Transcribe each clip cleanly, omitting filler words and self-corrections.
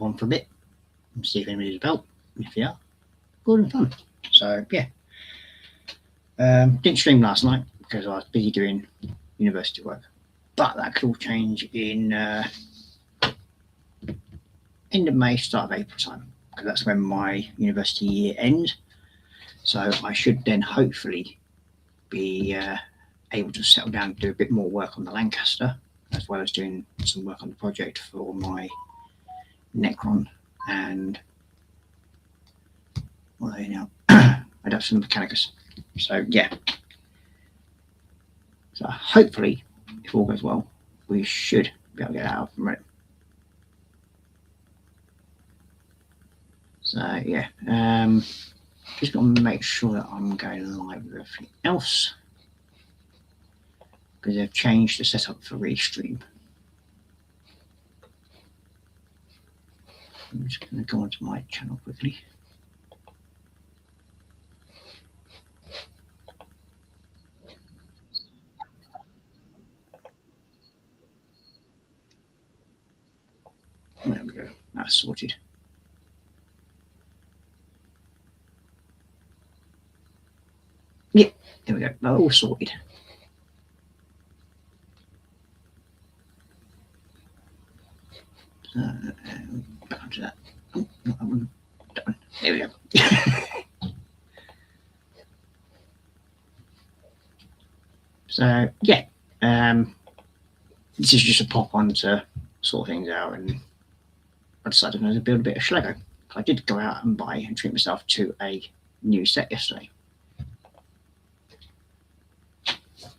on for a bit and see if anybody's about. If you are, good and fun. So yeah, didn't stream last night because I was busy doing university work, but that could all change in end of May, start of April time, because that's when my university year ends. So I should then hopefully be able to settle down and do a bit more work on the Lancaster, as well as doing some work on the project for my Necron and what are they now? Adaptation Mechanicus. So yeah. So hopefully, if all goes well, we should be able to get that out from it. So yeah, just got to make sure that I'm going live with everything else, because they've changed the setup for Restream. I'm just going to go onto my channel quickly. There we go, that's sorted. Yeah, there we go, that's all sorted. Back onto that. Oh, not that one. That one. There we go. So yeah, this is just a pop on to sort things out, and I decided to build a bit of Schlego. I did go out and buy and treat myself to a new set yesterday.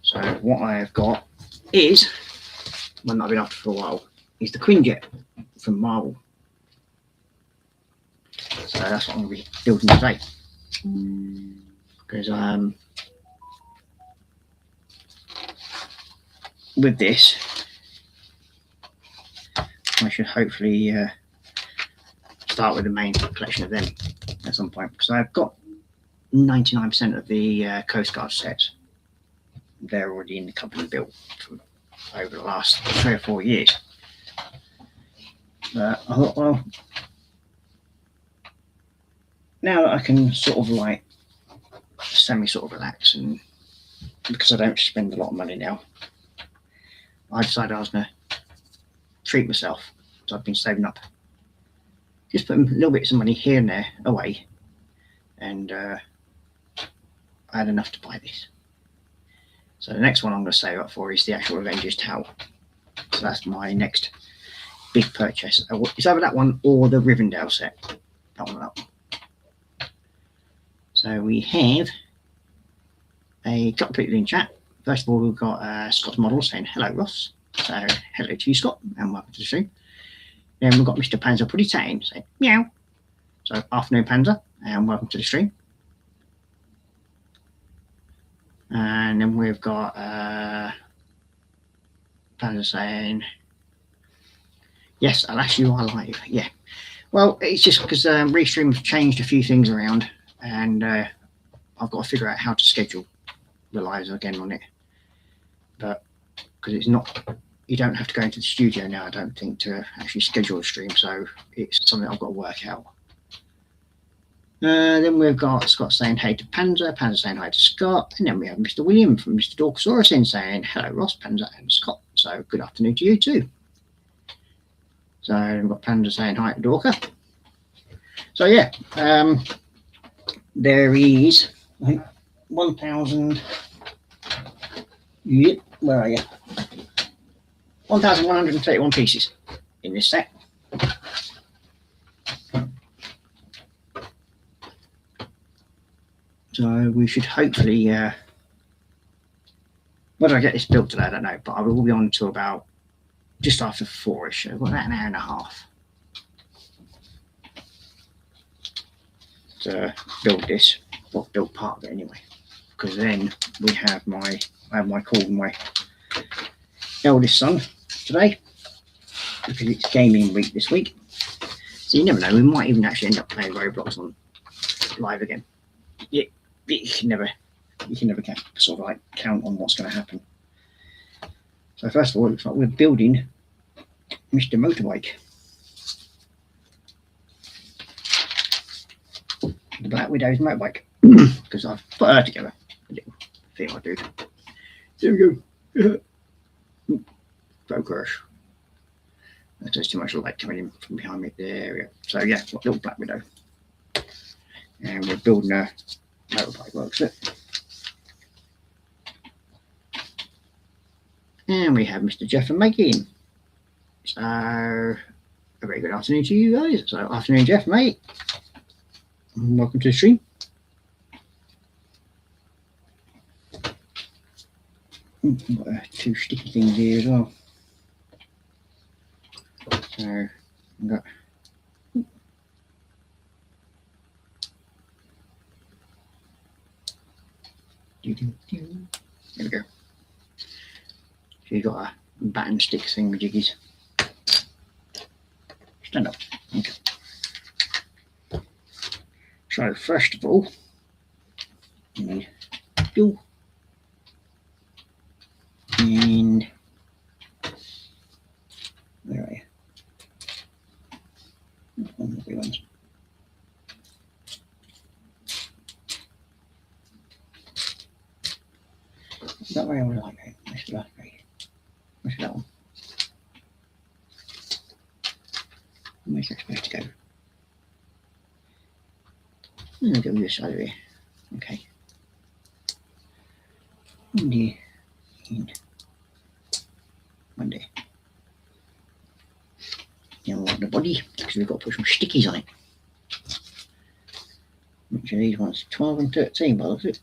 So what I have got is one that I've been after for a while. Is the Quinjet from Marvel. So that's what I'm going to be building today. Because with this, I should hopefully start with the main collection of them at some point. Because I've got 99% of the Coast Guard sets. They're already in the company built from over the last 3 or 4 years. I thought, well, now that I can sort of like sort of relax, and because I don't spend a lot of money now, I decided I was going to treat myself. So I've been saving up, just putting little bits of money here and there away, and I had enough to buy this. So the next one I'm going to save up for is the actual Avengers Tower. So that's my next big purchase. It's either that one or the Rivendell set. That one up. So we have a couple of people in chat. First of all, we've got Scott's model saying hello, Ross. So hello to you, Scott, and welcome to the stream. Then we've got Mr. Panzer Pretty Tame saying meow. So afternoon, Panzer, and welcome to the stream. And then we've got Panzer saying, yes, I'll ask you are live. Yeah. Well, it's just because Restream have changed a few things around, and I've got to figure out how to schedule the lives again on it. But because it's not, you don't have to go into the studio now, I don't think, to actually schedule a stream. So it's something I've got to work out. Then we've got Scott saying hey to Panzer, Panzer saying hi to Scott, and then we have Mr. William from Mr. Dorkosaurus in saying hello, Ross, Panzer, and Scott. So good afternoon to you too. So we've got Panzer saying hi to Dorka. So yeah, there is, I think, 1,000. Yep, where are you? 1,131 pieces in this set. So we should hopefully, whether I get this built today, I don't know, but I will be on to about just after 4-ish, about an hour and a half to build this, well, build part of it anyway, because then I have my call with my eldest son today, because it's gaming week this week. So you never know, we might even actually end up playing Roblox on live again. Yeah. You can never sort of like count on what's going to happen. So first of all, it looks like we're building Mr. Motorbike. Black Widow's motorbike because I've put her together. A little thing I do. There we go. Focus. There's too much light coming in from behind me. There we go. So yeah, little Black Widow. And we're building a motorbike works it. And we have Mr. Jeff and Maggie in. So a very good afternoon to you guys. So afternoon, Jeff, mate. And welcome to the stream. Got two sticky things here as well. So I've got there we go. So you've got a bat and stick thing with jiggies. Stand up. Okay. So first of all, you need fuel and where are you? One of the ones. That way I would like it. Where's the last way? Where's that one? Where's that supposed to go? I'm going to go this side of here. Okay. Monday and Monday. Now we'll have the body because we've got to put some stickies on it. Which of these ones? 12 and 13 by the looks of it.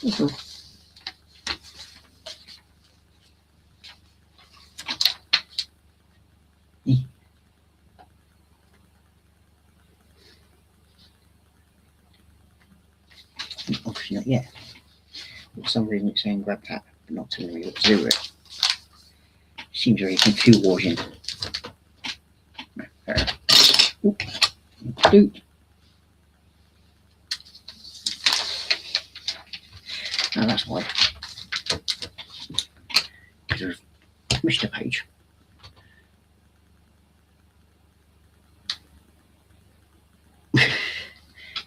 Okay. Obviously not yet. For some reason it's saying grab that, but not telling me what to do with it. Seems very confusing. Do. Now that's why. Because of Mr. Page.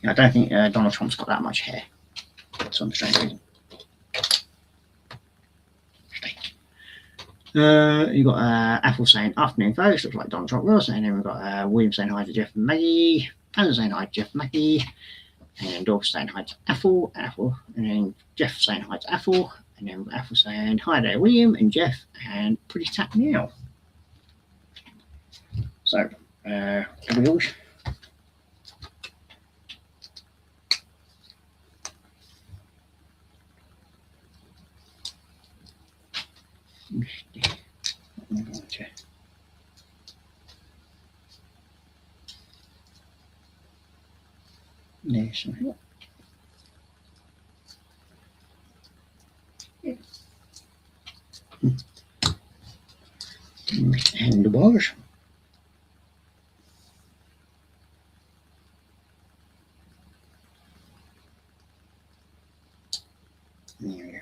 I don't think Donald Trump's got that much hair. For some strange reason. You've got Apple saying afternoon folks, looks like Donald Trump was, and then we've got William saying hi to Jeff and Maggie, Anna saying hi to Jeff and Maggie, and Dorf saying hi to Apple, and then Jeff saying hi to Apple, and then Apple saying hi there, William and Jeff, and Pretty Tap Meow. So, the wheels. There's some help. Yeah. Handlebars. There we go.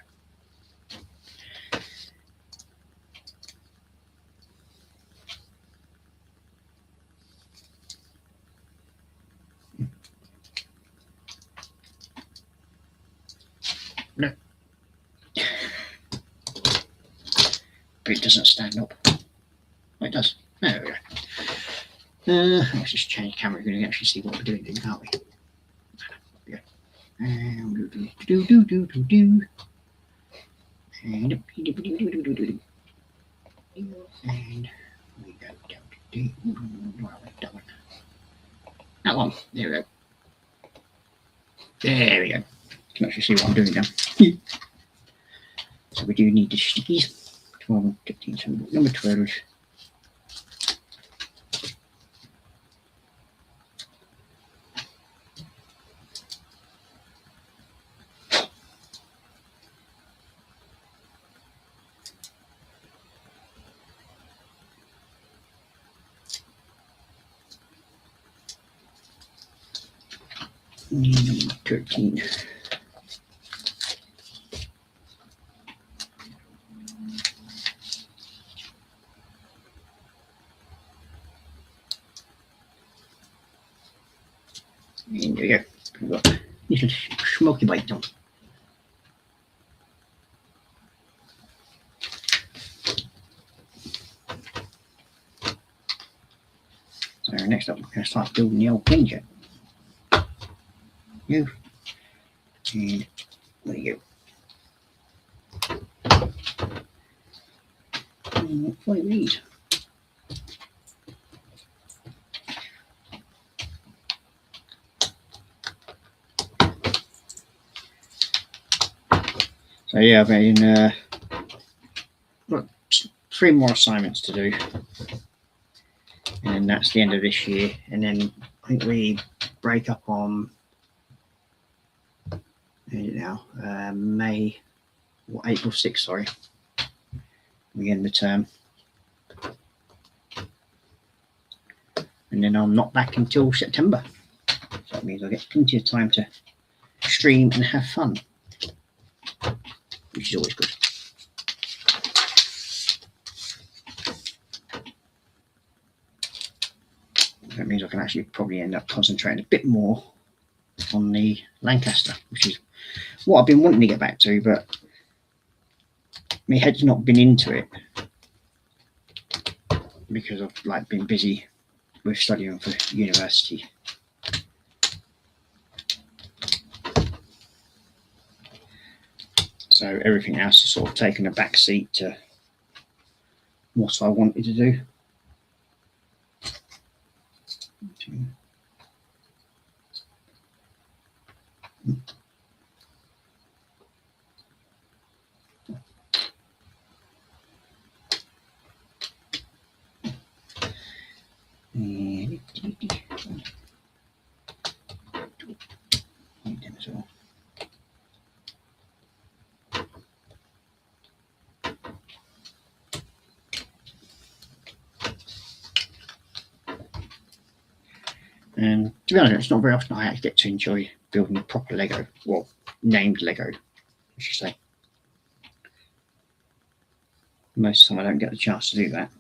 No. But it doesn't stand up. Oh, it does. There we go. Let's just change camera. We're going to actually see what we're doing, can't we? Yeah. And do. And we go down to D. That one. There we go. There we go. You can actually see what I'm doing now. So we do need the stickies. 12, 15, so number 12. Number 13. And there we go. We've got little smoky bite on. So next up, we're going to start building the old plane jet. You and there you go. And what do these? So yeah, I've got 3 more assignments to do, and that's the end of this year. And then I think we break up on April 6th. Sorry, we end the term, and then I'm not back until September. So that means I get plenty of time to stream and have fun, which is always good. That means I can actually probably end up concentrating a bit more on the Lancaster, which is what I've been wanting to get back to, but my head's not been into it because I've been busy with studying for university. So everything else has sort of taken a back seat to what I wanted to do. And to be honest, it's not very often I actually get to enjoy building a proper Lego, well, named Lego, I should say. Most of the time I don't get the chance to do that.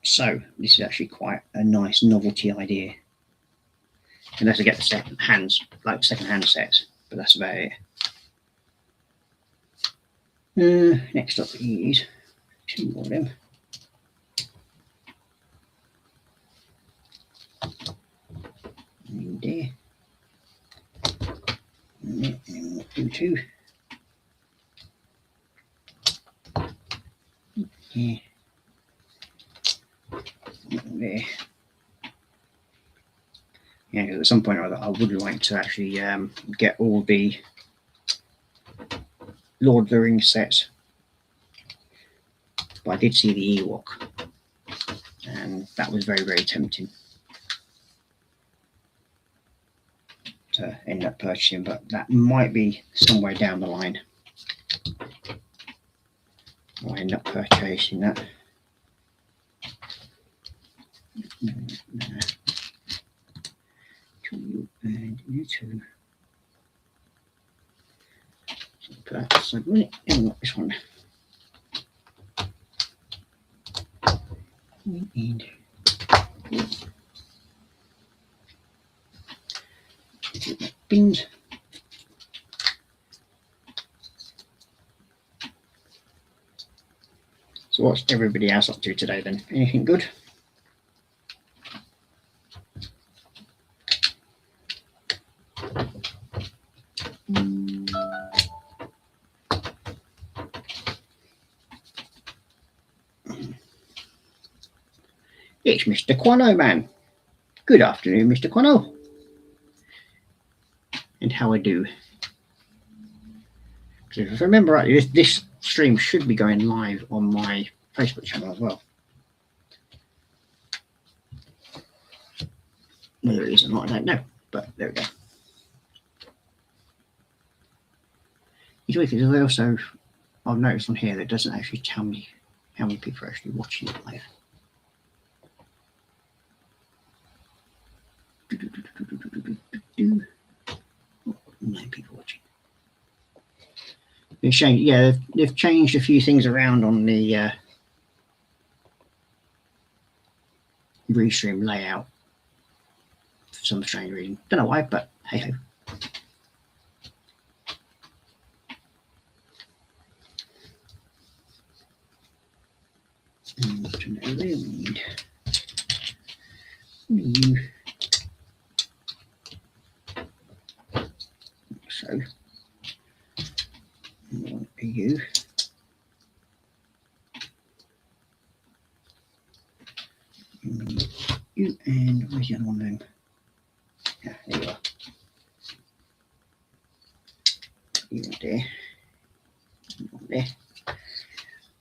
So this is actually quite a nice novelty idea. Unless I get the second-hand sets, but that's about it. Next up is 2 more of them. And there. And then we'll do 2. Yeah. There. Yeah, because at some point or other, I would like to actually get all the Lord of the Rings sets. But I did see the Ewok, and that was very, very tempting to end up purchasing, but that might be somewhere down the line. I'll end up purchasing that. And you too. So put that aside, and not this one. We need bins. So what's everybody else up to today then? Anything good? It's Mr. Quano Man. Good afternoon, Mr. Quano. And how I do. So if I remember rightly, this stream should be going live on my Facebook channel as well. Whether it is or not, I don't know, but there we go. It's weird because also I've noticed on here that it doesn't actually tell me how many people are actually watching it live. 9 people watching. Yeah, they've changed a few things around on the Restream layout for some strange reason. Don't know why, but hey ho. So, what are you? You and where's the other one then? Yeah, there you are. You right there. You right there.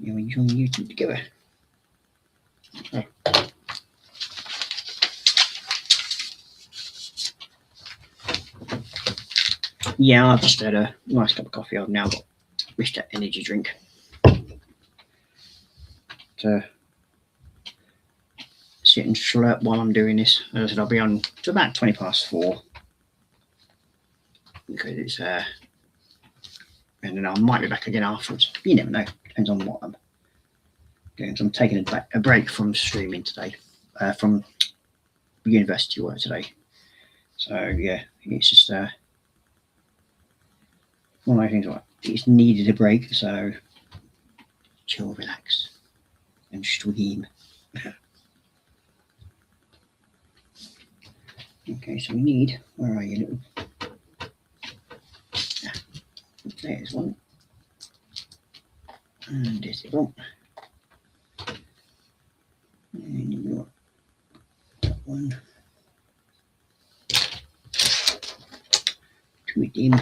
Yeah, we join you two together. Okay. Yeah, I've just had a nice cup of coffee. I've now got Mr. Energy drink to sit and slurp while I'm doing this. As I said, I'll be on to about 20 past 4 because it's and then I might be back again afterwards. You never know. Depends on what I'm doing. So I'm taking a break from streaming today, from university work today. So yeah, it's just one of those things. Like it's needed a break, so chill, relax, and stream. Okay, so we need. Where are you, little? There's one. And there's the one. And you've got that one. Two of them.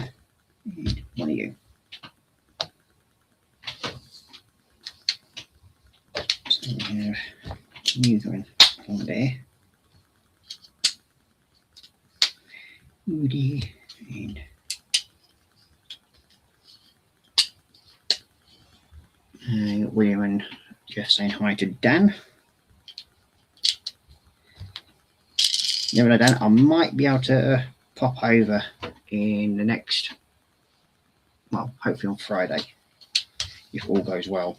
And one of you. So we have you going on there. You there. And William and Jeff saying hi to Dan. Never know, Dan. I might be able to pop over in the next, well, hopefully on Friday, if all goes well.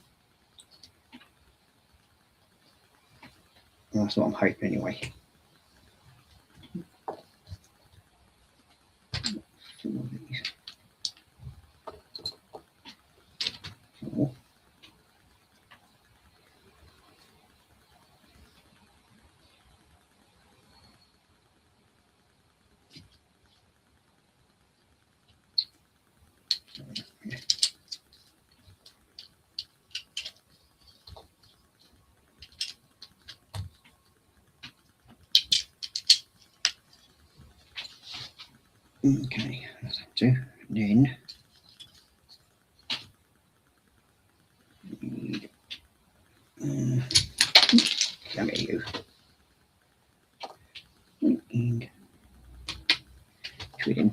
Well, that's what I'm hoping anyway. Four. Okay, that's up to. Then need come here, you. And tweet him.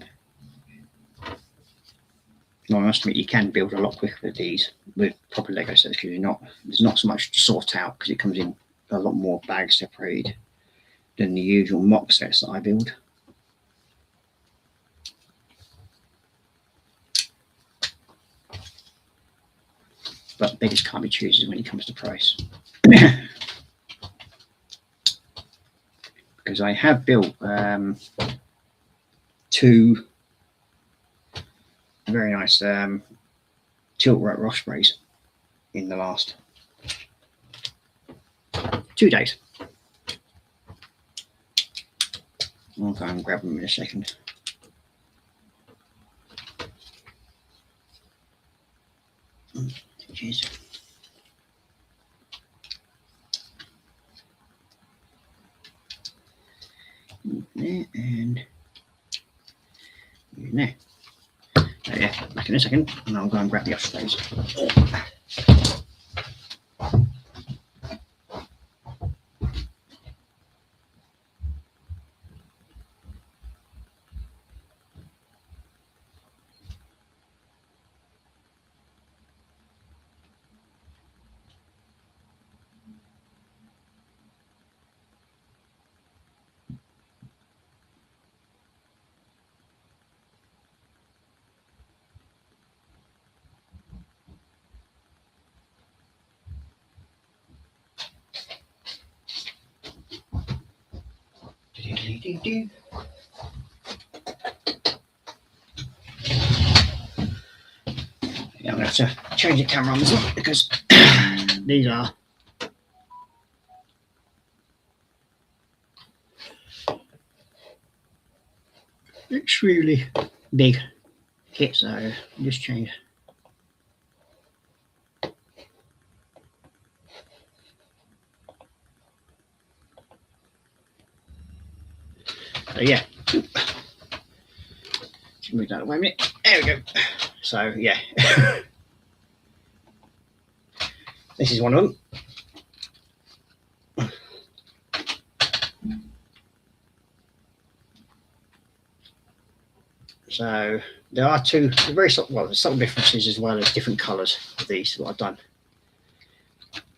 Well, I must admit, you can build a lot quicker with these with proper Lego sets because there's not so much to sort out because it comes in a lot more bags separated than the usual mock sets that I build. But beggars can't be choosers when it comes to price. Because I have built two very nice tilt right Rostberries in the last 2 days. I'll go and grab them in a second. Cheers. There and in there. So yeah, back in a second, and I'll go and grab the Ospreys. to change the camera on as well because these are extremely big kit, so I'll just change. So yeah, move that away a minute. There we go. So yeah, this is one of them. So there are two very there's subtle differences as well as different colours of these that I've done.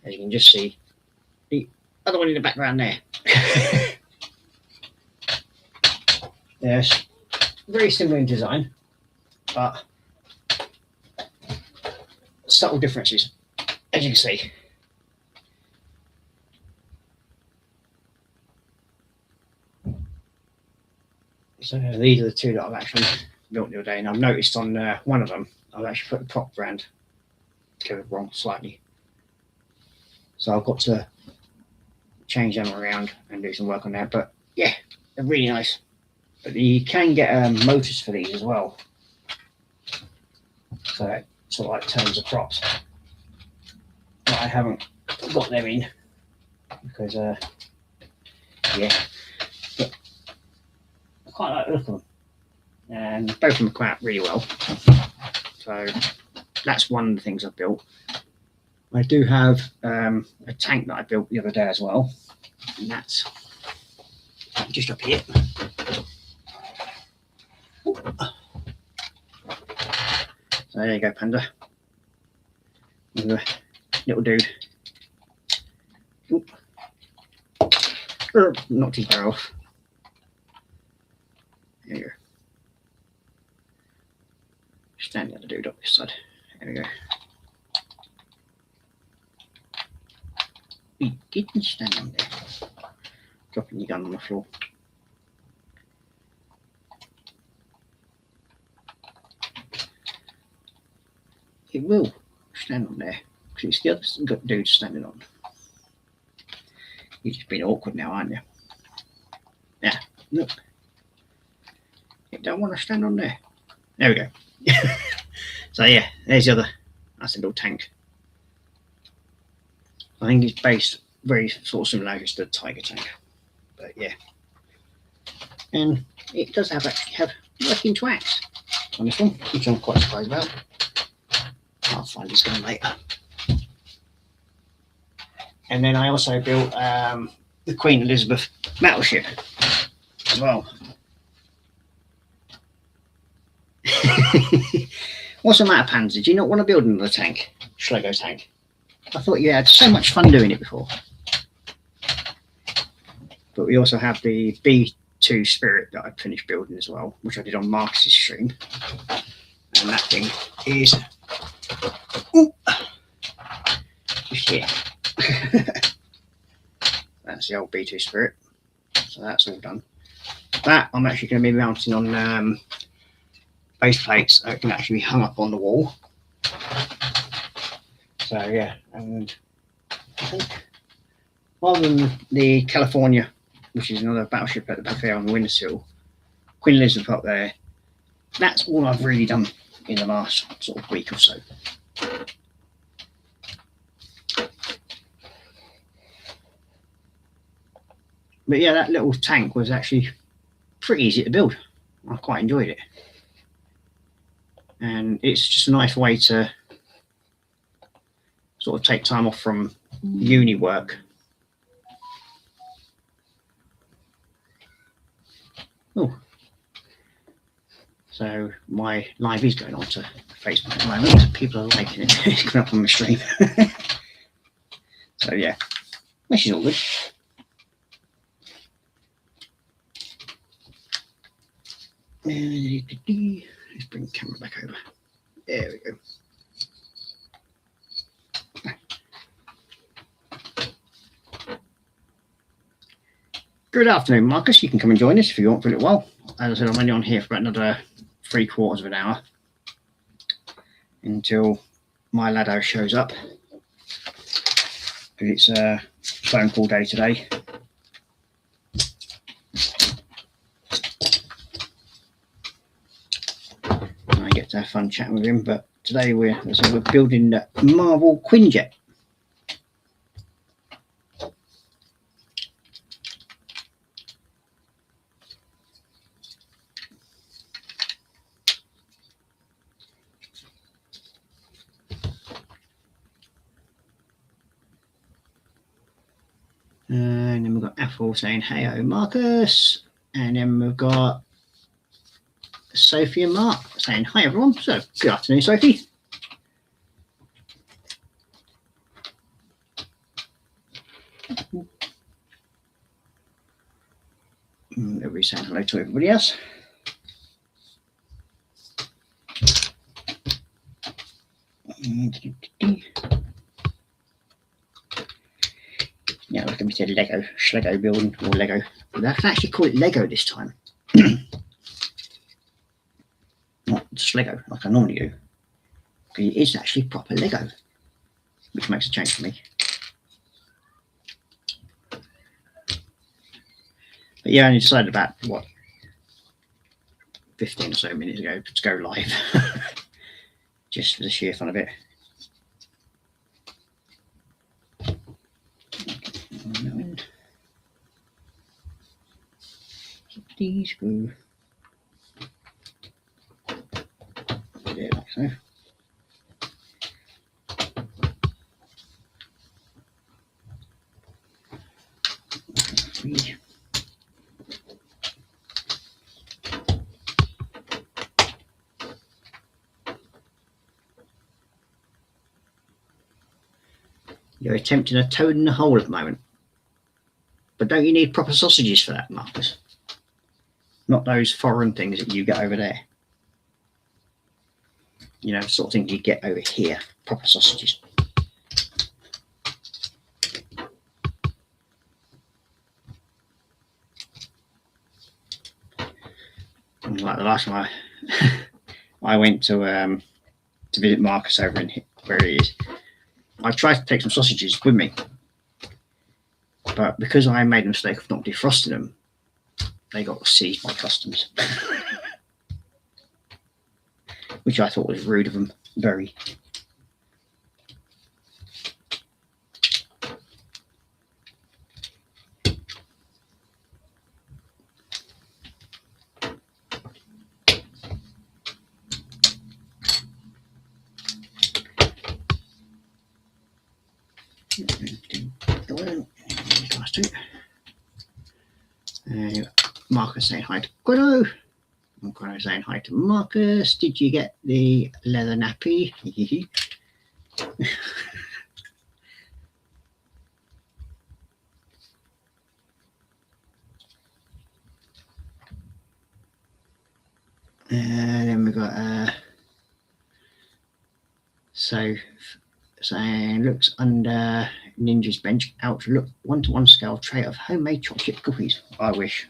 As you can just see, the other one in the background there. Yes, very similar in design, but subtle differences, as you can see. So these are the two that I've actually built the other day, and I've noticed on one of them I've actually put the prop brand together wrong slightly. So I've got to change them around and do some work on that. But yeah, they're really nice. But you can get motors for these as well. So it sort of like turns the props. But I haven't got them in because yeah, but I quite like the look of them. And both of them come out really well. So that's one of the things I've built. I do have a tank that I built the other day as well, and that's just up here. So there you go, Panda. Little dude. Knocked his barrel off. There you go. Stand the other dude up this side. There we go. He didn't stand on there. Dropping your gun on the floor. It will stand on there because it's the other dude standing on. You're just being awkward now, aren't you? Yeah, look. It don't want to stand on there. There we go. So yeah, there's the other. That's a little tank. I think it's based very sort of similar to the Tiger tank, but yeah. And it does actually have working tracks on this one, which I'm quite surprised about. I'll find his gun later. And then I also built the Queen Elizabeth battleship as well. What's the matter, Panzer? Do you not want to build another tank? Schlegel tank. I thought you had so much fun doing it before. But we also have the B2 Spirit that I finished building as well, which I did on Marcus's stream. And that thing is just here. That's the old B2 Spirit. So that's all done. That I'm actually going to be mounting on base plates so it can actually be hung up on the wall. So yeah, and I think rather than the California, which is another battleship at the back there on the windowsill, Queen Elizabeth up there, that's all I've really done in the last sort of week or so. But yeah, that little tank was actually pretty easy to build. I quite enjoyed it. And it's just a nice way to sort of take time off from uni work. Oh, so my live is going on to Facebook at the moment. People are liking it. It's coming up on the stream. So yeah, this is all good. Let's bring the camera back over. There we go. Good afternoon, Marcus. You can come and join us if you want for a little while. As I said, I'm only on here for about another 3/4 of an hour until my laddo shows up. It's a phone call day today. I get to have fun chatting with him, but today we're building the Marvel Quinjet. And then we've got Ethel saying, "Hey, Marcus." And then we've got Sophie and Mark saying, "Hi, everyone." So, good afternoon, Sophie. Everybody's saying hello to everybody else. Yeah, look at me say Lego, Schlego building, or Lego. But I can actually call it Lego this time. Not Schlego, like I normally do. Because it is actually proper Lego, which makes a change for me. But yeah, I only decided about, what, 15 or so minutes ago to go live. Just for the sheer fun of it. Screw. Yeah, like so. You're attempting a toad in the hole at the moment. But don't you need proper sausages for that, Marcus? Not those foreign things that you get over there. You know, the sort of thing you get over here. Proper sausages. Like the last time I went to visit Marcus over in where he is, I tried to take some sausages with me, but because I made the mistake of not defrosting them, they got seized by customs, which I thought was rude of them. Very. Marcus saying hi to Guido. And Guido saying hi to Marcus. Did you get the leather nappy? And then we've got so saying looks under Ninja's bench out to look 1-to-1 scale tray of homemade chocolate cookies. I wish.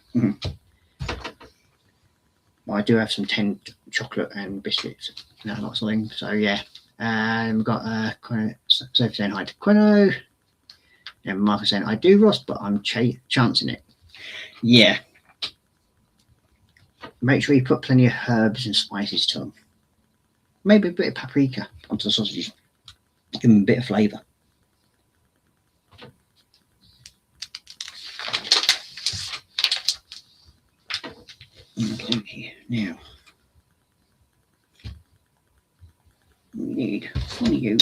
I do have some tinned chocolate and biscuits, that sort of thing. So yeah, we've got Sophie saying hi to Quino, and Marcus saying I do roast, but I'm chancing it. Yeah. Make sure you put plenty of herbs and spices to them. Maybe a bit of paprika onto the sausages. Give them a bit of flavour. Okay, now we need one of you.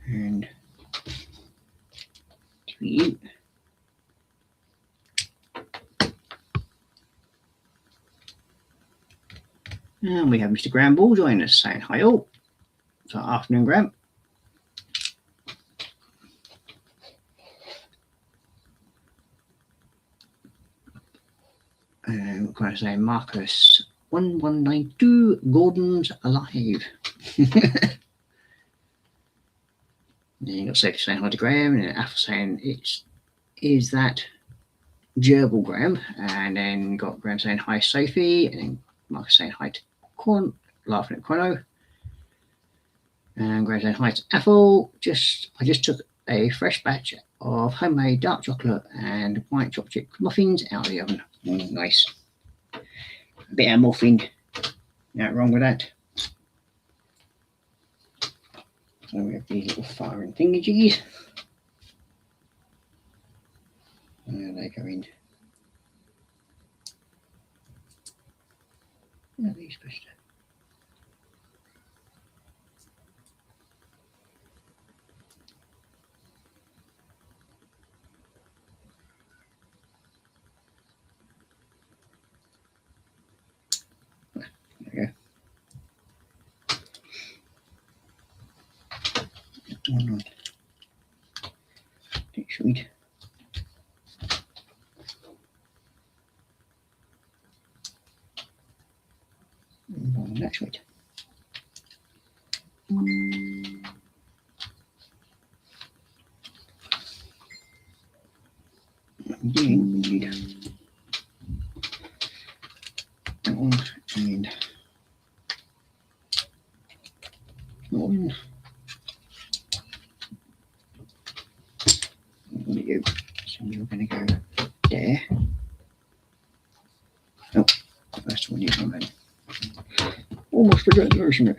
And to you. And we have Mr. Graham Ball joining us saying hi all. So afternoon, Graham. We're going to say Marcus 1192 Gordon's alive. got Sophie saying hi to Graham, and then Apple saying is that gerbil Graham, and then got Graham saying hi Sophie, and then Marcus saying hi to Corn, laughing at Quino, and Graham saying hi to Apple. I just took a fresh batch of homemade dark chocolate and white chocolate muffins out of the oven. Nice. A bit of muffin. Nothing wrong with that. So we have these little firing thingages. And they go in. How are these supposed to? There we go. One on. Next week. On next week. Indeed. That one and one. There you go. So you're going to go there. Oh, that's the one you're going to almost forgot to version it.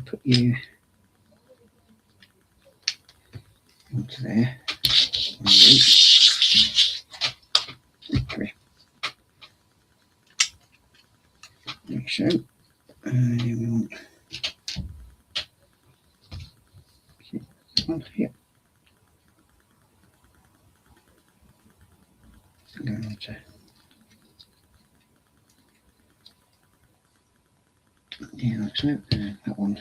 Put you onto there. Okay. Like so. And then we want one here. Go on to yeah, like so. And that one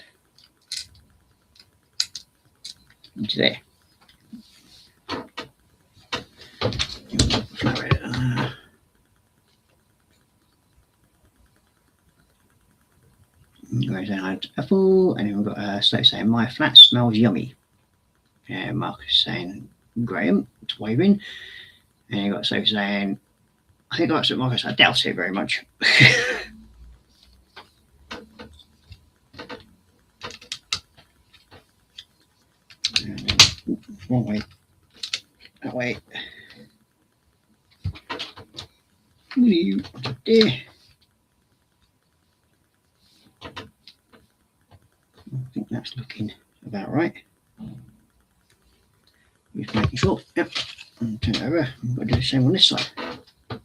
into there. Flour it. Goes down to Apple, and then we've got Slow saying my flat smells yummy. And Marcus saying Graham to waving, and you got Sophie saying I think that's what Marcus. I doubt it very much. Wrong way. That way. You there. I think that's looking about right. Just making sure. Yep. And turn it over. I'm going to do the same on this side. Come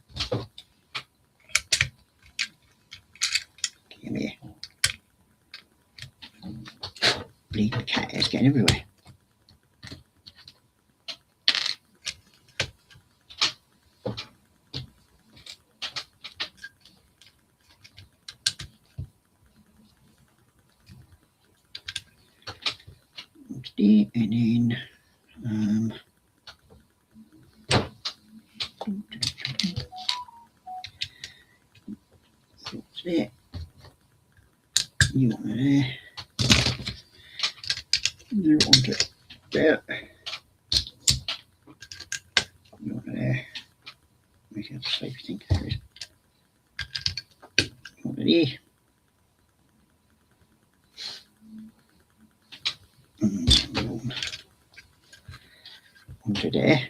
here. Bleeding cat is getting everywhere. And then there. You want it there. You want it there. You want it there. Make it a safe thing. There it is. You want it there. Onto there.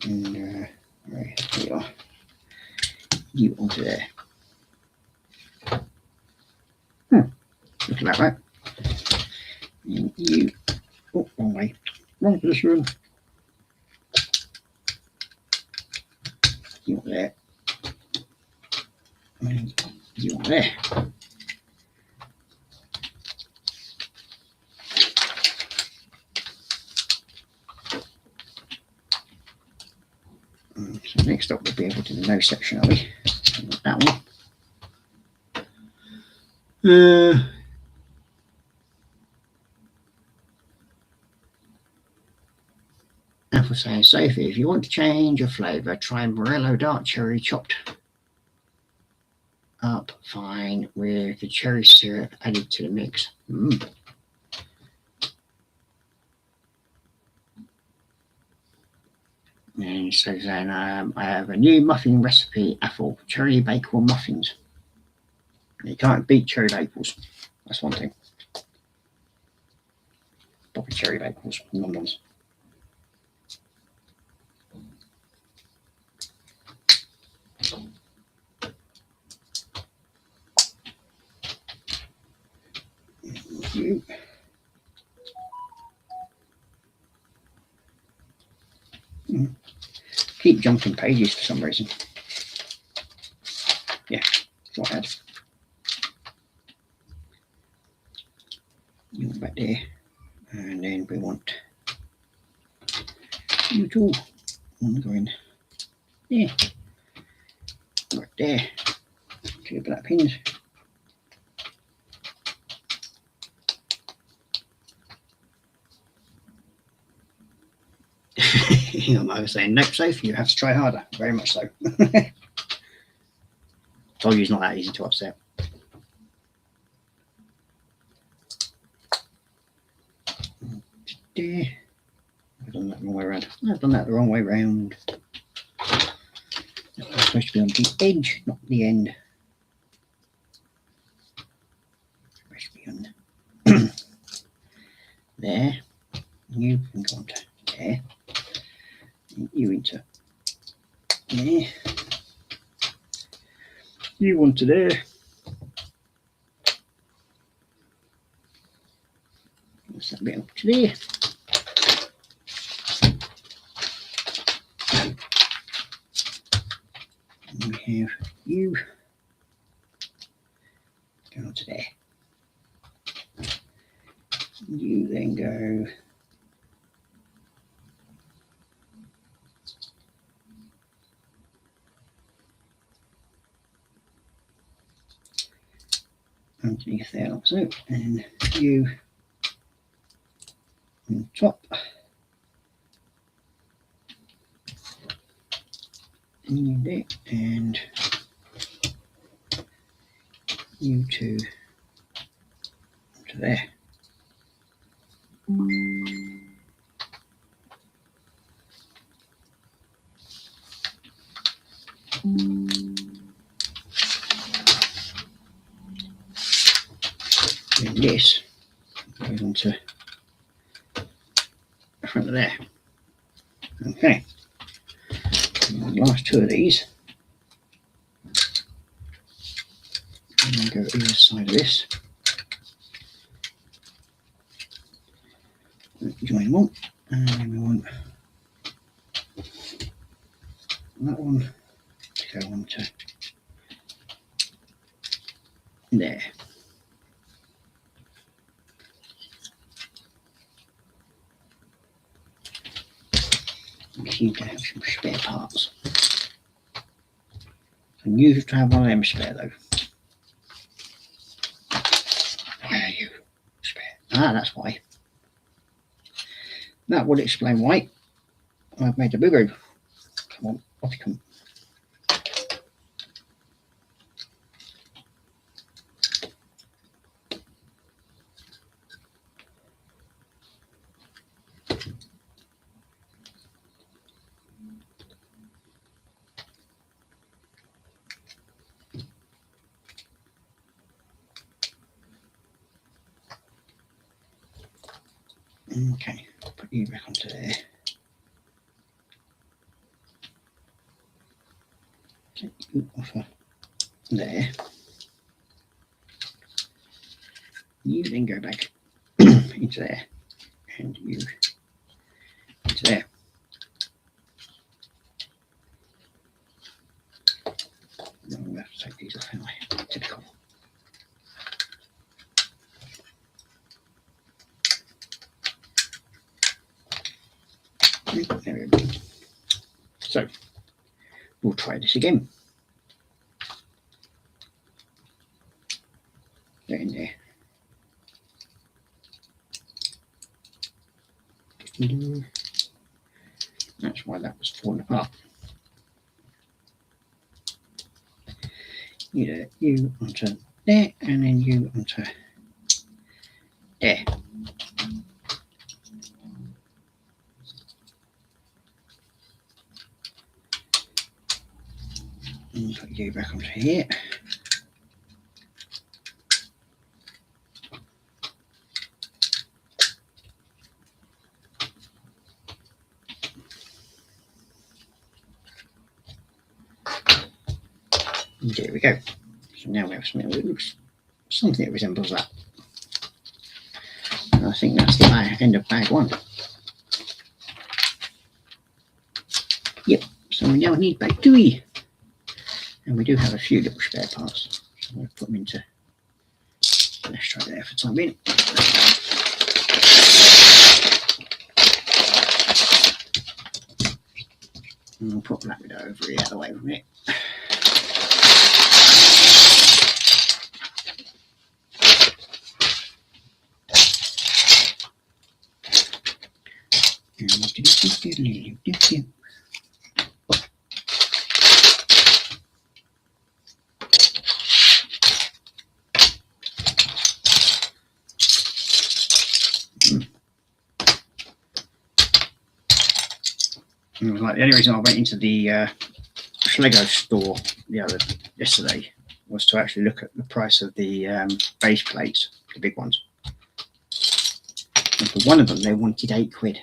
And right here you are. You onto there. Look at that, right? And you. Oh, wrong way. Wrong position. You want there. And you want there. So next up we'll be able to do the nose section, are we? That one. Apple saying, Sophie, if you want to change your flavour, try Morello dark cherry chopped up fine with the cherry syrup added to the mix. And it says then I have a new muffin recipe, apple cherry bakewell muffins. You can't beat cherry bagels. That's one thing. Proper cherry bagels, nom-noms. Keep jumping pages for some reason. Yeah, that's what I had. You back there, and then we want you two. I'm going there, right there. 2 black pins. I was saying, nope, Sophie, you have to try harder. Very much so. Told you it's not that easy to upset. There. I've done that the wrong way around. I've done that the wrong way around. It's supposed to be on the edge, not the end. It's supposed to be on there. You can go on to there. You into there. You onto there. What's that bit up to there? And we have you go on to there. You then go underneath there like so, and you on top, and there, and you two to there. And this goes on to the front of there. Okay. And the last 2 of these. And then go either side of this. Join one. And then we want that one to go on to there. You seem to have some spare parts. And you have to have one of them spare though. Where are you? Spare. Ah, that's why. That would explain why I've made a boo-boo. Come on, off you come. Okay, put you back onto there. Take you off of there. You then go back into there, and you into there. I'm going to have to take these off anyway. Typical. There we go. So we'll try this again. Get in there. That's why that was falling apart. You onto there, and then you onto there. And put you back onto here. And there we go. So now we have something that looks something that resembles that. And I think that's the end of bag 1. Yep, so we now need bag 2. And we do have a few little spare parts. So I'm going to put them into, let's try there for the time being. And I'll put that bit over here, away from it. Like the only reason I went into the Lego store yesterday was to actually look at the price of the base plates, the big ones. And for one of them, they wanted £8.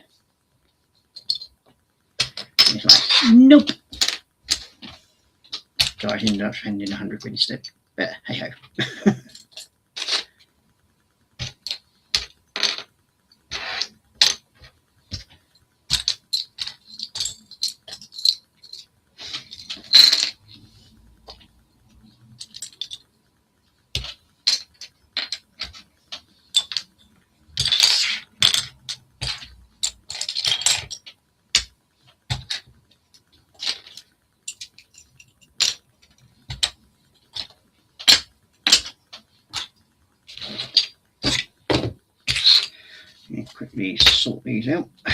And it's like, nope. So I ended up spending £100 instead. But hey ho. Let me quickly sort these out. I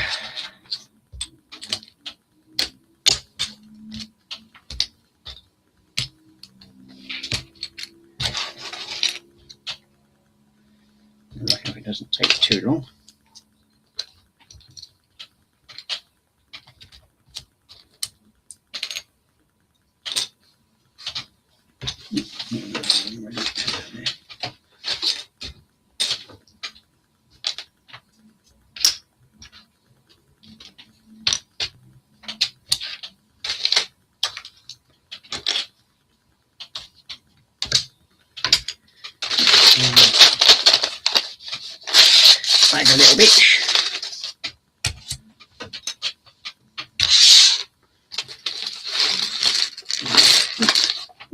hope it doesn't take too long. Back a little bit.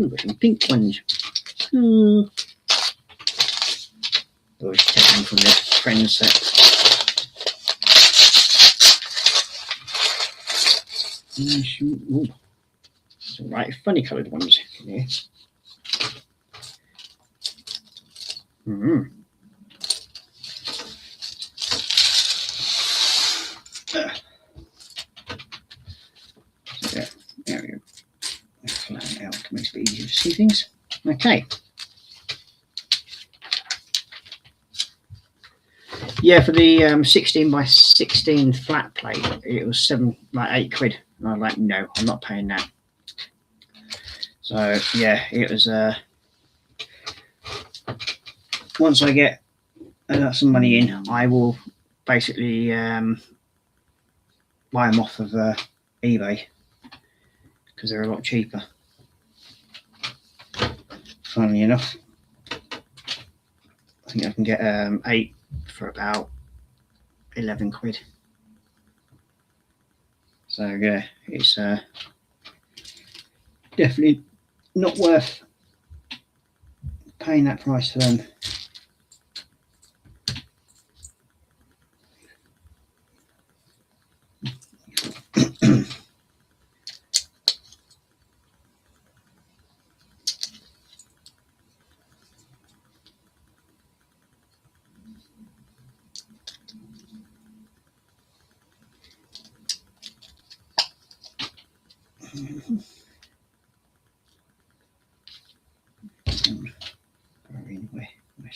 Ooh, got some pink ones. Always take them from the friends set. Ooh, some right funny coloured ones here. There we go. Flatten it out, makes it easier to see things. Okay. Yeah, for the 16 by 16 flat plate, it was £8. And I was like, no, I'm not paying that. So yeah, it was. Once I get some money in, I will basically buy them off of eBay because they're a lot cheaper. Funnily enough, I think I can get 8 for about £11. So yeah, it's definitely not worth paying that price for them.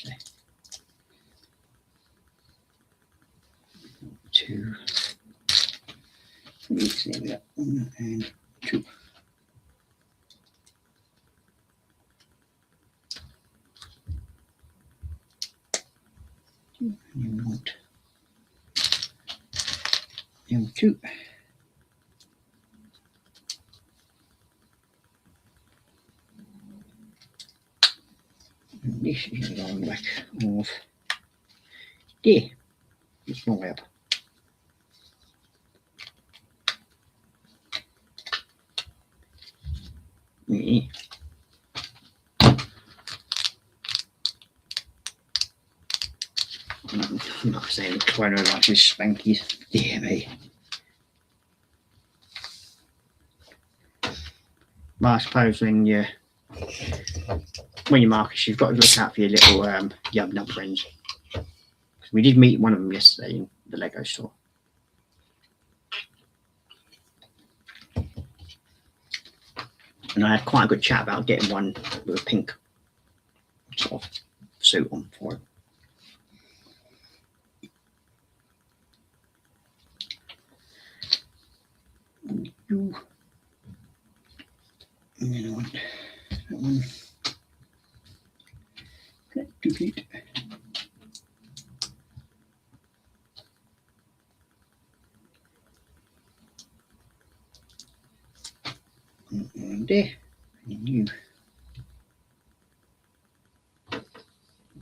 there. 2, 3, so there we go. 1 and 2. And you want M2. And this is on the back of there. It's wrong way up. Yeah. I'm not saying the corner like this spankies. Yeah, mate. But I suppose when you market, you've got to look out for your little yub nub friends. We did meet one of them yesterday in the Lego store. And I had quite a good chat about getting one with a pink sort of suit on for it. And then I want that one. Duplicate. And there. And you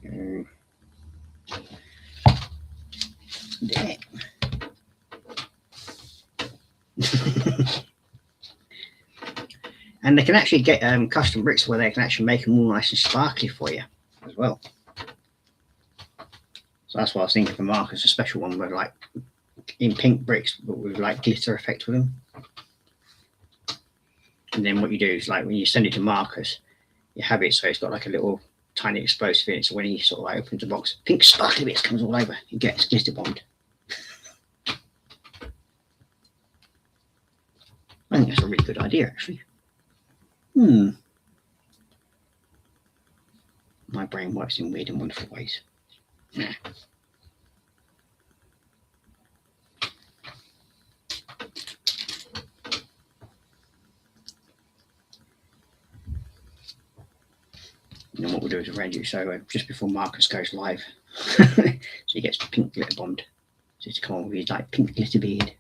go there. And they can actually get custom bricks where they can actually make them all nice and sparkly for you as well. So that's what I was thinking for Marcus, a special one with like in pink bricks, but with like glitter effect with them. And then what you do is like when you send it to Marcus, you have it so it's got like a little tiny explosive in it. So when he sort of like opens the box, pink sparkly bits comes all over. He gets glitter bombed. I think that's a really good idea, actually. My brain works in weird and wonderful ways. Yeah. And then what we'll do is arrange it so just before Marcus goes live, so he gets pink glitter bombed. So to come on with his like pink glitter beard.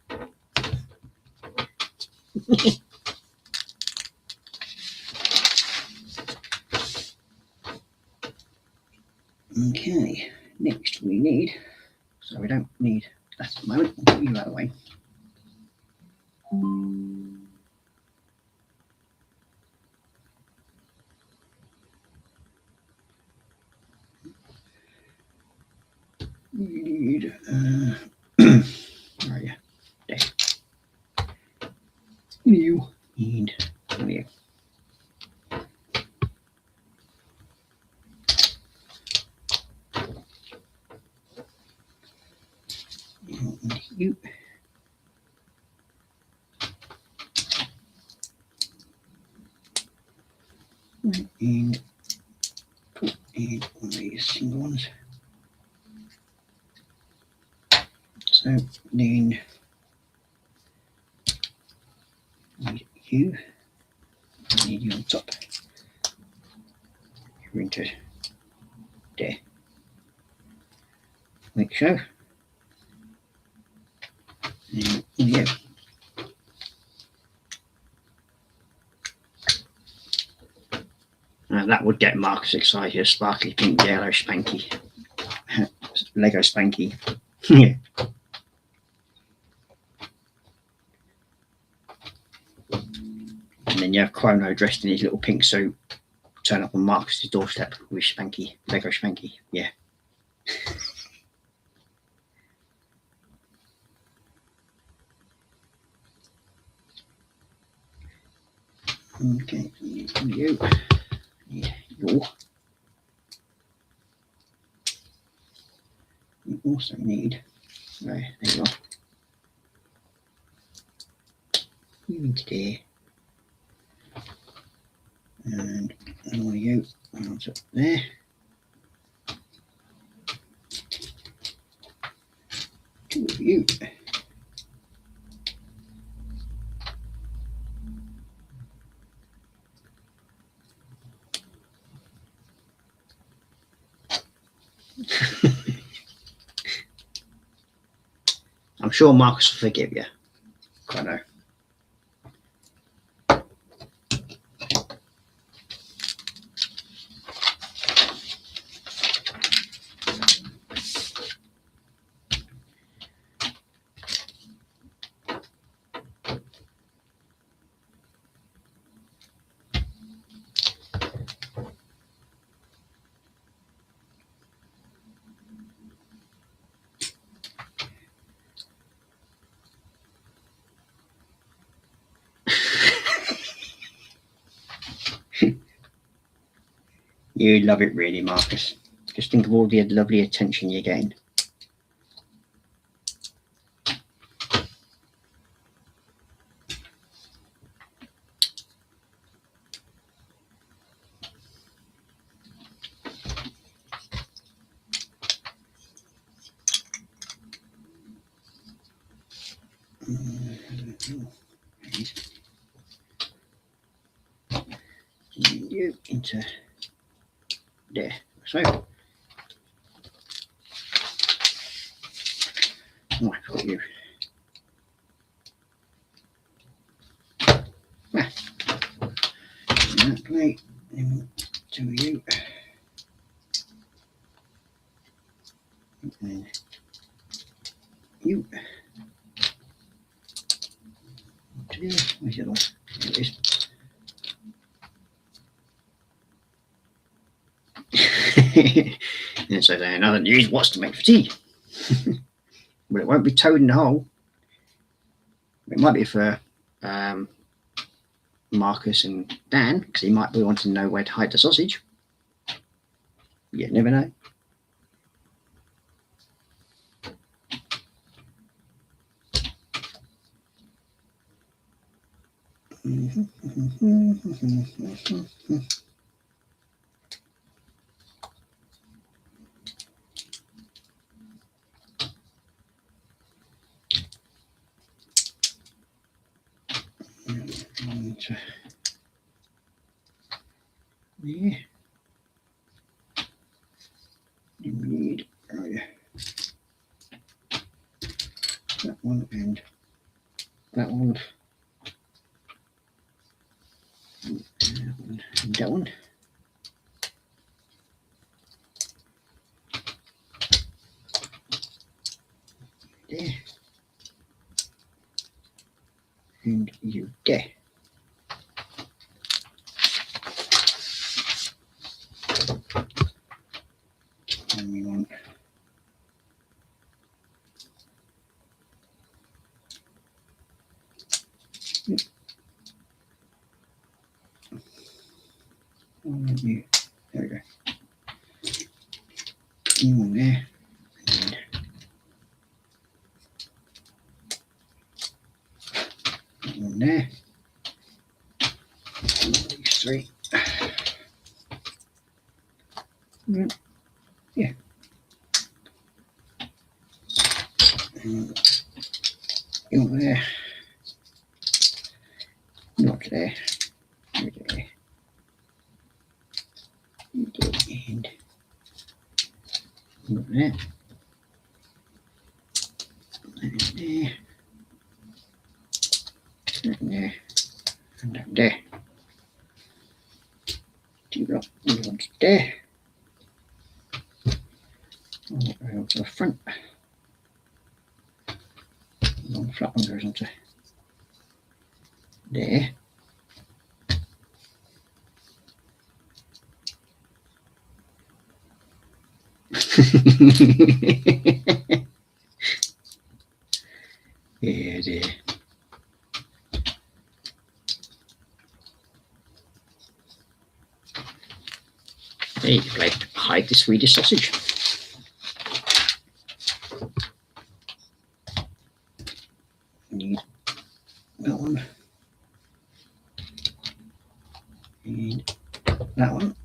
Okay, next we need, so we don't need that at the moment, we'll put you that away. We need, where are you? There. You need you. And you. And put in one of these single ones. So then need you. I need you on top. You're into there. Like so. And yeah. That would get Marcus excited. Sparkly pink yellow spanky. Lego spanky. Yeah. And then you have Chrono dressed in his little pink suit, turn up on Marcus's doorstep with Spanky, Lego Spanky. Yeah. Okay, you. Need you. You also need, there you are. You into there. And one of you runs up there. you. I'm sure Marcus will forgive you. I know. You love it, really, Marcus. Just think of all the lovely attention you're getting. You into there. So, oh, I've got you. That plate, to you. And you. To you. Where's the other one? There it is. And so then another news, what's to make for tea? Well, it won't be Toad in the hole. It might be for Marcus and Dan, because he might be wanting to know where to hide the sausage. You never know. Yeah. You need that one and that one. And that one. There. And you there. And we want you. There we go. You want there. And one there. These three. Yeah. You want there. Not there. There. And not there. And there. And there. And down there. Two block. You want there. Over to the front. One flat one goes onto there. Yeah, there. There you go. Hide the Swedish sausage. Need that one. And that one.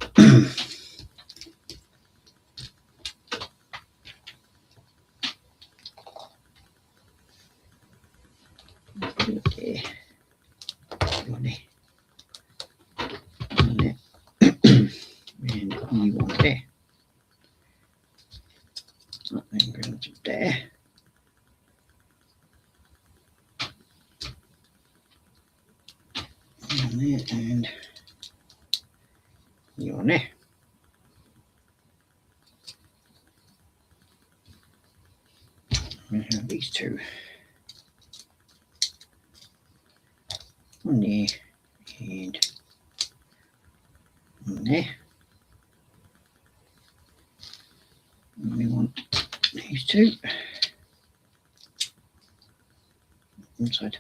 there. On there, and you on there. We have these two on there and on there. And we want these two inside.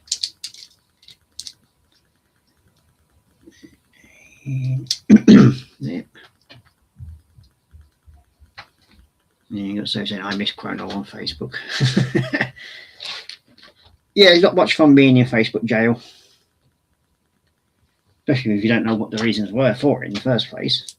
And there. And you got so saying I miss Chrono on Facebook. Yeah, it's not much fun being in Facebook jail. Especially if you don't know what the reasons were for it in the first place.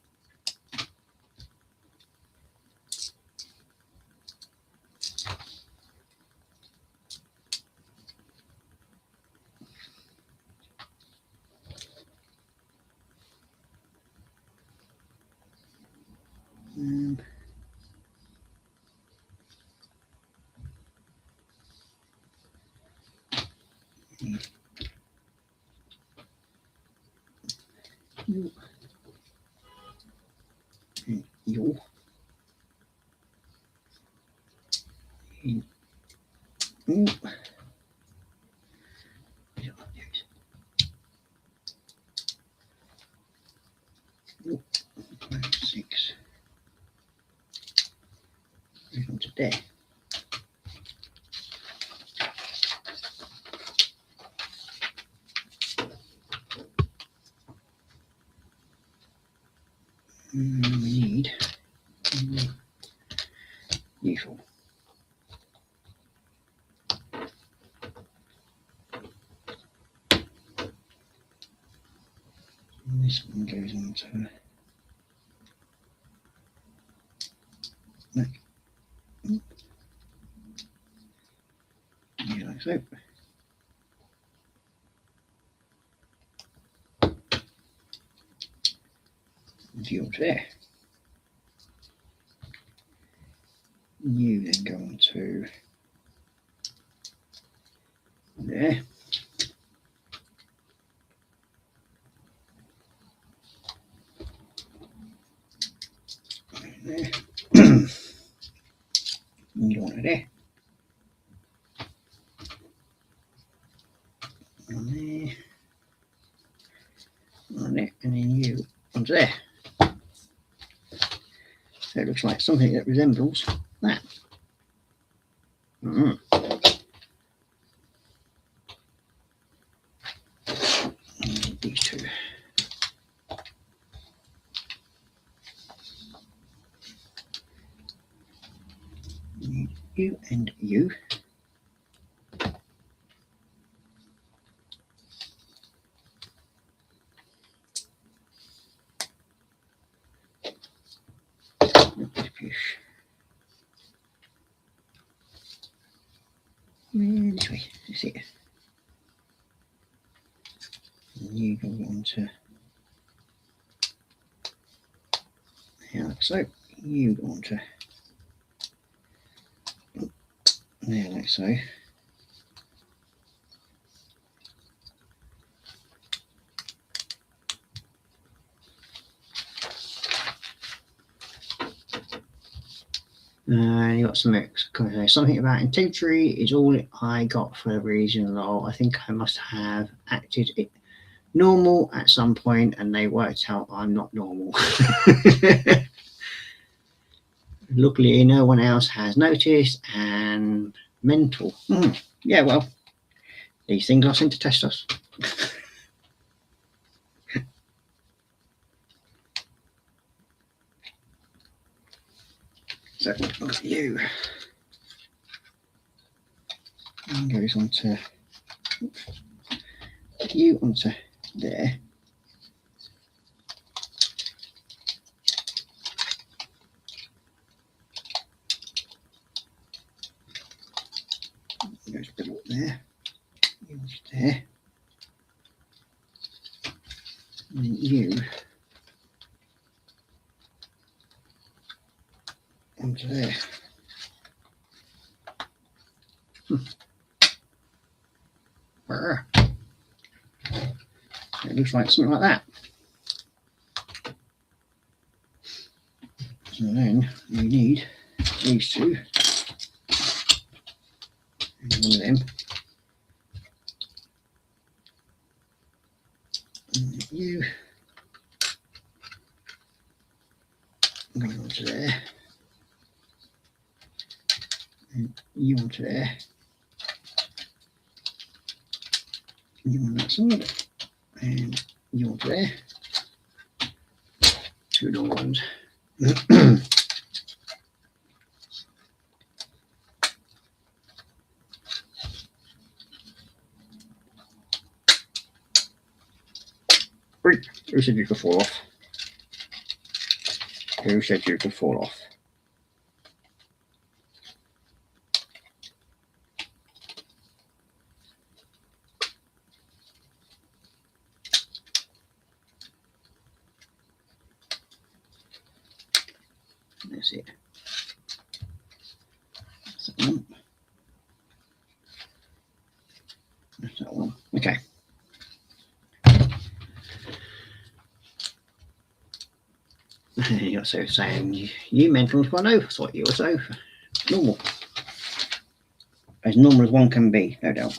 You. Six. Come to there. We need usual. And this one goes on to like, yeah, like so. View there. You then go on to there. There. You want it there. On there. On there. And then you onto there. So it looks like something that resembles that. These two. You and you. This way, that's it. And you go on to there like so. You go on to there like so. You got something about integrity is all I got for the reason that I think I must have acted normal at some point and they worked out I'm not normal. Luckily no one else has noticed and mental. Yeah, well, these things are sent to test us. So look at you. And goes on to you onto there. Goes below there. You onto there. And then you onto there. It looks like something like that. So then we need these two, and one of them, and you going onto there, and you onto there, you on that side, and you onto there. Two little ones. Who said you could fall off? Who said you could fall off? That's it. That's that one. That's that one. Okay. You're so saying you mental to I thought you were so normal. As normal as one can be, no doubt.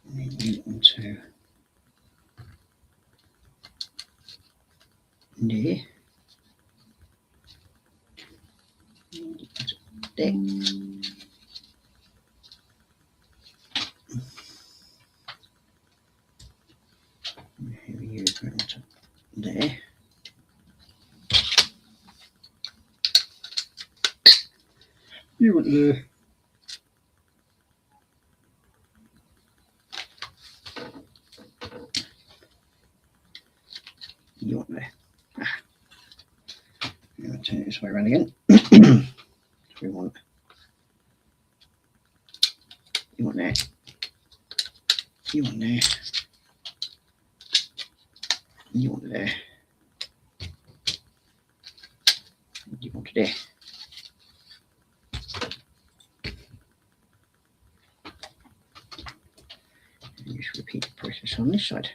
And you onto there. There. Here you go onto there. You want there. You want there. Ah. I'm going to turn it this way around again. We want. You want there. You want there. You want there. You want there. And just repeat the process on this side.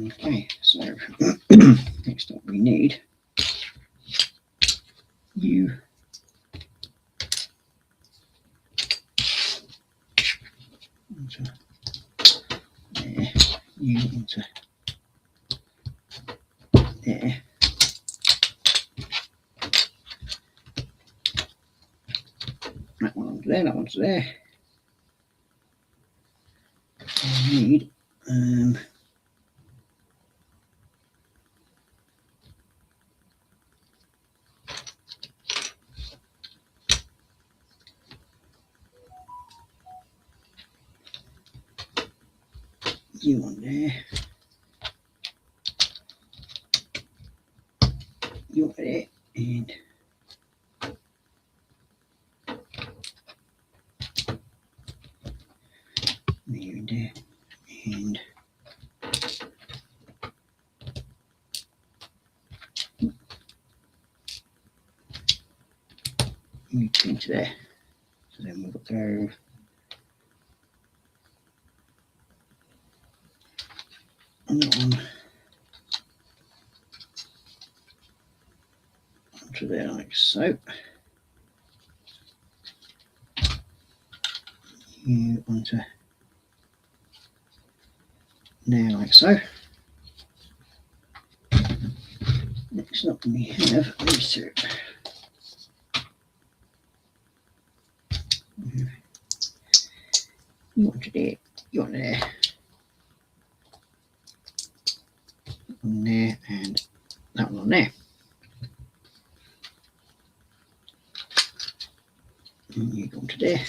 Okay, so next up we need you into there, you into there. That one onto there, that one's there. We need you on there, you on there, and you in there, and you into there. So then we'll go on that one onto there like so. You onto there like so. Next up we have these two. You want to there, you want there, on there, and that one on there. there.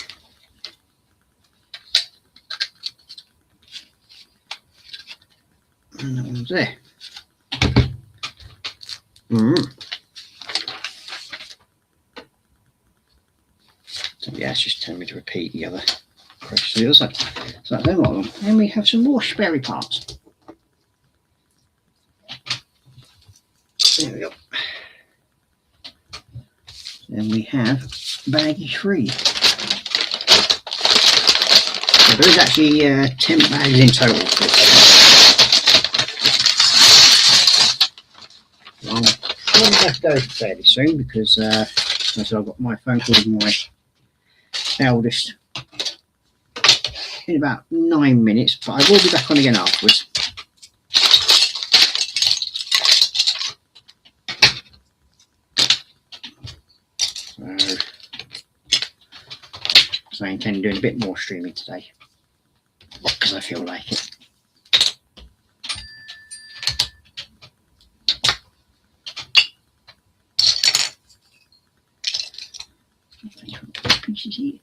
And that one's there. So yeah, it's just telling me to repeat the other process to the other side. So that's one of them. Then we have some more spare parts. There we go. Then we have baggie 3. So there is actually 10 bags in total. I'll probably have to go fairly soon because so I've got my phone call with my eldest in about 9 minutes, but I will be back on again afterwards. So I intend doing a bit more streaming today because I feel like it. Pieces here.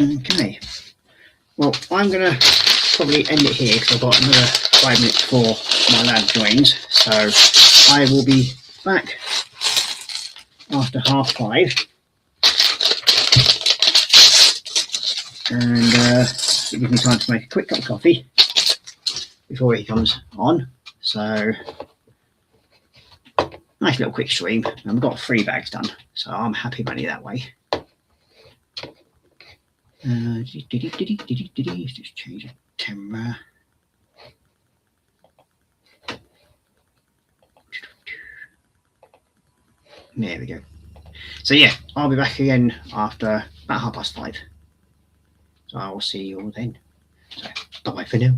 Okay, well, I'm going to probably end it here because I've got another 5 minutes before my lad joins, so I will be back after 5:30 and it gives me time to make a quick cup of coffee before he comes on. So nice little quick stream, and we've got 3 bags done, so I'm happy money that way. Just change the camera. There we go. So yeah, I'll be back again after about 5:30. So I will see you all then. So bye bye for now.